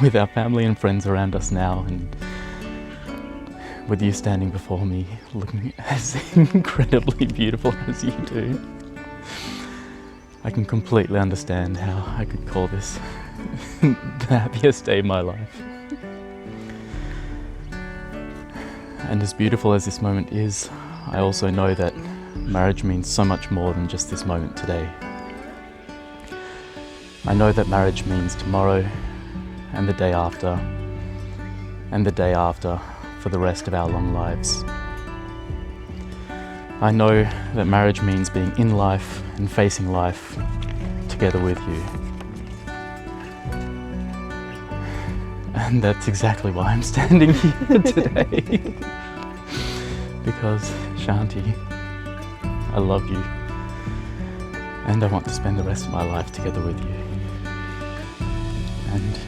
with our family and friends around us now, and with you standing before me looking as incredibly beautiful as you do, I can completely understand how I could call this the happiest day of my life. And as beautiful as this moment is, I also know that marriage means so much more than just this moment today. I know that marriage means tomorrow, and the day after, and the day after, for the rest of our long lives. I know that marriage means being in life and facing life together with you. And that's exactly why I'm standing here today. Because, Shanti, I love you, and I want to spend the rest of my life together with you. And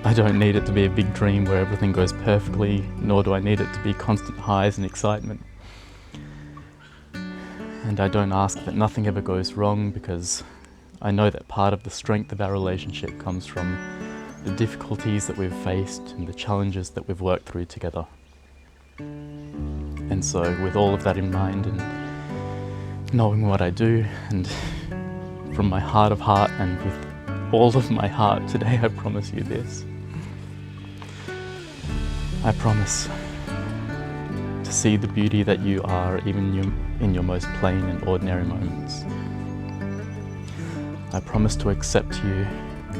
I don't need it to be a big dream where everything goes perfectly, nor do I need it to be constant highs and excitement. And I don't ask that nothing ever goes wrong, because I know that part of the strength of our relationship comes from the difficulties that we've faced and the challenges that we've worked through together. And so with all of that in mind, and knowing what I do, and from my heart of heart and with all of my heart today, I promise you this. I promise to see the beauty that you are even in your most plain and ordinary moments. I promise to accept you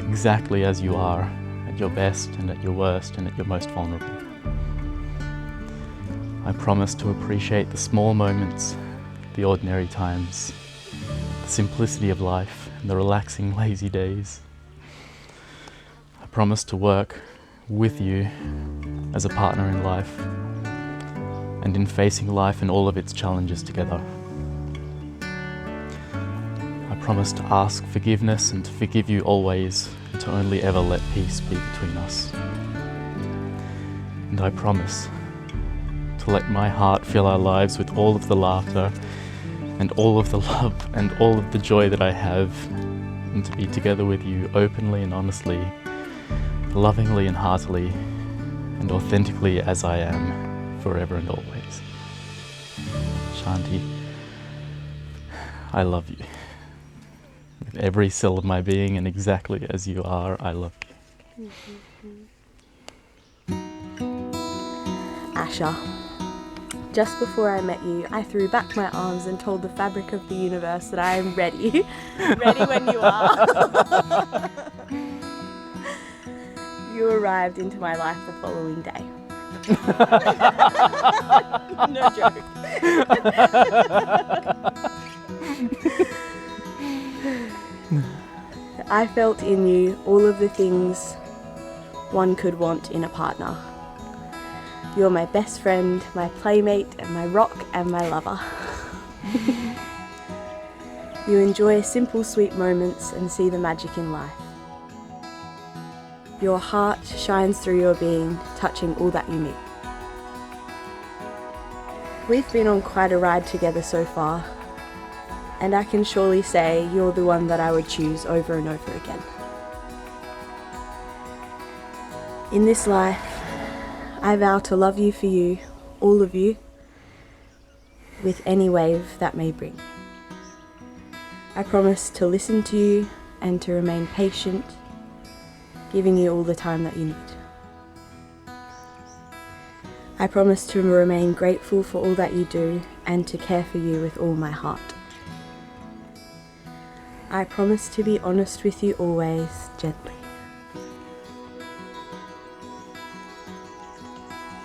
exactly as you are, at your best and at your worst and at your most vulnerable. I promise to appreciate the small moments, the ordinary times, the simplicity of life and the relaxing, lazy days. I promise to work with you as a partner in life and in facing life and all of its challenges together. I promise to ask forgiveness and to forgive you always, and to only ever let peace be between us. And I promise to let my heart fill our lives with all of the laughter and all of the love and all of the joy that I have, and to be together with you openly and honestly, lovingly and heartily, and authentically as I am, forever and always. Shanti, I love you. With every cell of my being, and exactly as you are, I love you. Ashar, just before I met you, I threw back my arms and told the fabric of the universe that I am ready. Ready when you are. You arrived into my life the following day. No joke. I felt in you all of the things one could want in a partner. You're my best friend, my playmate, and my rock, and my lover. You enjoy simple, sweet moments and see the magic in life. Your heart shines through your being, touching all that you meet. We've been on quite a ride together so far, and I can surely say you're the one that I would choose over and over again. In this life, I vow to love you for you, all of you, with any wave that may bring. I promise to listen to you and to remain patient, giving you all the time that you need. I promise to remain grateful for all that you do and to care for you with all my heart. I promise to be honest with you always, gently.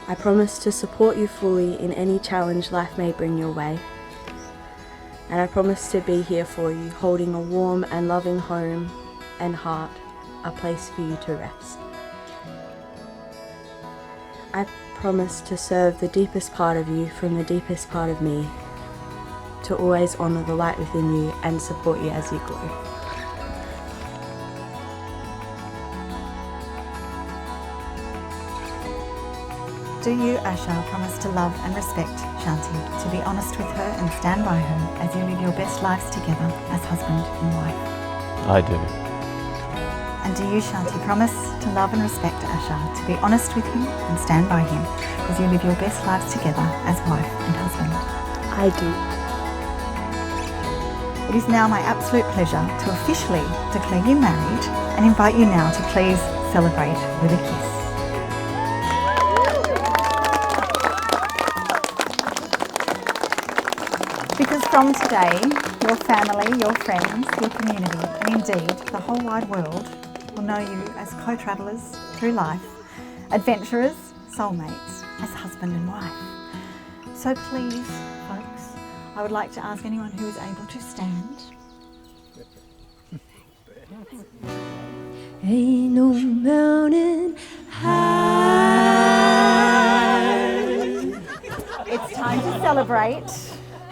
I promise to support you fully in any challenge life may bring your way. And I promise to be here for you, holding a warm and loving home and heart, a place for you to rest. I promise to serve the deepest part of you from the deepest part of me, to always honour the light within you and support you as you glow. Do you, Ashar, promise to love and respect Shanti, to be honest with her and stand by her as you live your best lives together as husband and wife? I do. And do you, Shanti, promise to love and respect Ashar, to be honest with him and stand by him as you live your best lives together as wife and husband? I do. It is now my absolute pleasure to officially declare you married and invite you now to please celebrate with a kiss. Because from today, your family, your friends, your community, and indeed the whole wide world will know you as co-travellers through life, adventurers, soulmates, as husband and wife. So please, folks, I would like to ask anyone who is able to stand. Ain't no mountain high. It's time to celebrate.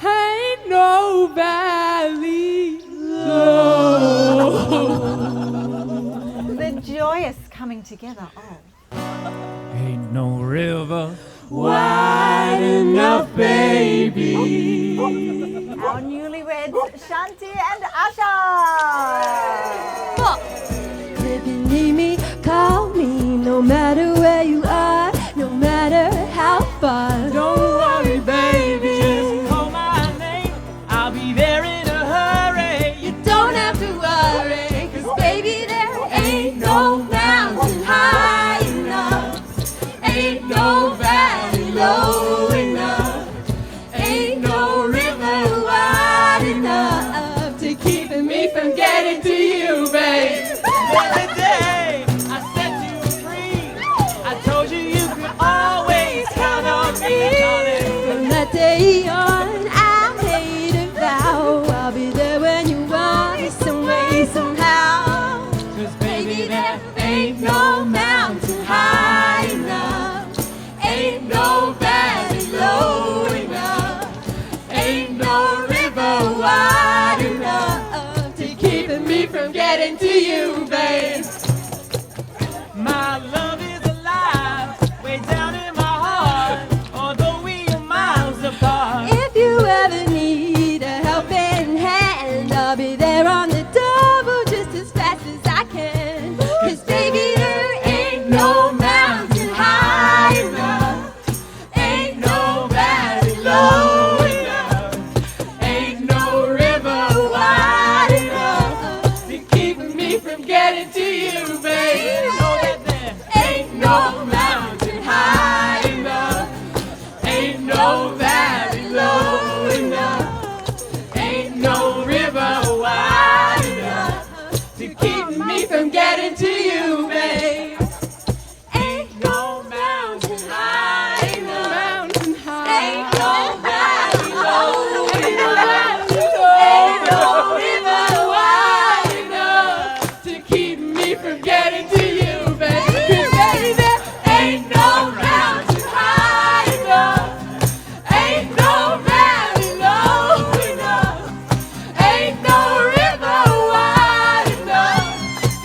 Ain't no valley low. The joyous coming together of Ain't no river Wide enough, baby. our newlyweds, Shanti and Ashar. If you need me, call me. No matter where you are, no matter how far. Don't worry, baby. Just call my name. I'll be there in a hurry. You don't have to worry, 'cause baby, there ain't no mountain high enough. Ain't no valley low enough. Ain't no river wide enough to keep me from getting to you, babe. The day I set you free, I told you you could always count on me, darling. From that day on, I made a vow I'll be there when you want me, some way, somehow. 'Cause baby, there Ain't no mountain high enough. Ain't no valley low enough. Ain't no river wide enough to keep me from getting to you, babe. my love is alive, way down in my heart, although we are miles apart. If you ever need a helping hand, I'll be there on the double just as fast as I can. 'Cause baby, there ain't no mountain high enough. Ain't no valley low enough. Ain't no river wide enough to keep me from getting to you, babe. Know that there Ain't no mountain high enough. Ain't no valley low enough. Ain't no river wide enough to keep me from getting to you, babe. Ain't no mountain high enough. Ain't no valley low enough. Ain't no river wide enough to keep me from getting to you, babe. 'Cause baby, there ain't no mountain high enough. Ain't no valley low enough. Ain't no river wide enough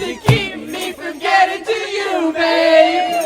to keep me from getting to you, babe.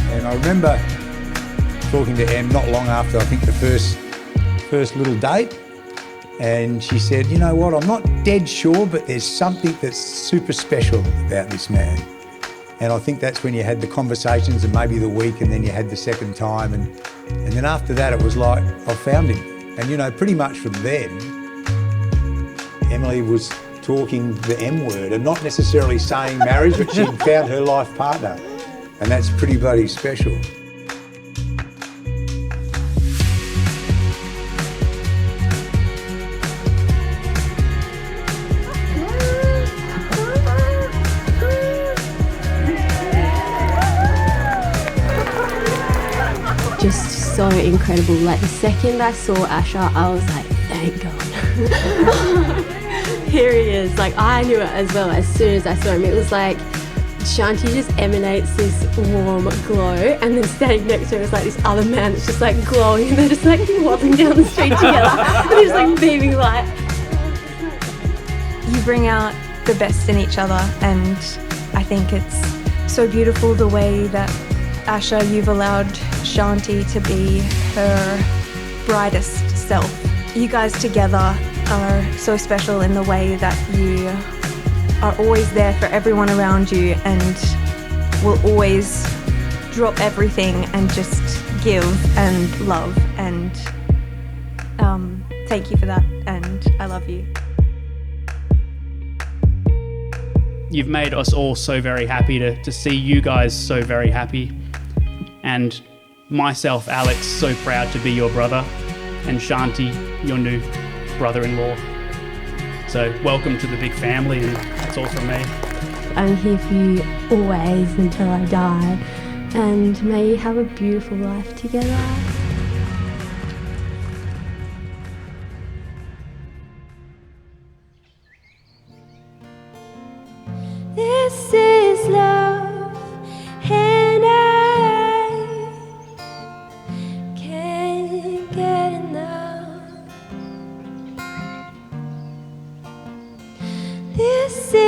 And I remember talking to Em not long after I think the first little date, and she said, "You know what, I'm not dead sure, but there's something that's super special about this man." And I think that's when you had the conversations and maybe the week, and then you had the second time, and then after that it was like, I found him. And you know, pretty much from then, Emily was talking the M word and not necessarily saying marriage, but she'd found her life partner. And that's pretty bloody special. Just so incredible. Like the second I saw Ashar, I was like, thank God. Here he is. Like I knew it as well as soon as I saw him. It was like Shanti just emanates this warm glow, and then standing next to her is like this other man that's just like glowing, and they're just like waddling down the street together, and they're just like beaming light. You bring out the best in each other, and I think it's so beautiful the way that Ashar, you've allowed Shanti to be her brightest self. You guys together are so special in the way that you are always there for everyone around you and will always drop everything and just give and love, and thank you for that, and I love you. You've made us all so very happy to see you guys so very happy, and myself, Alex, so proud to be your brother, and Shanti, your new brother-in-law. So welcome to the big family, and that's all from me. I'm here for you always until I die, and may you have a beautiful life together. This is love, and I can't get enough. This is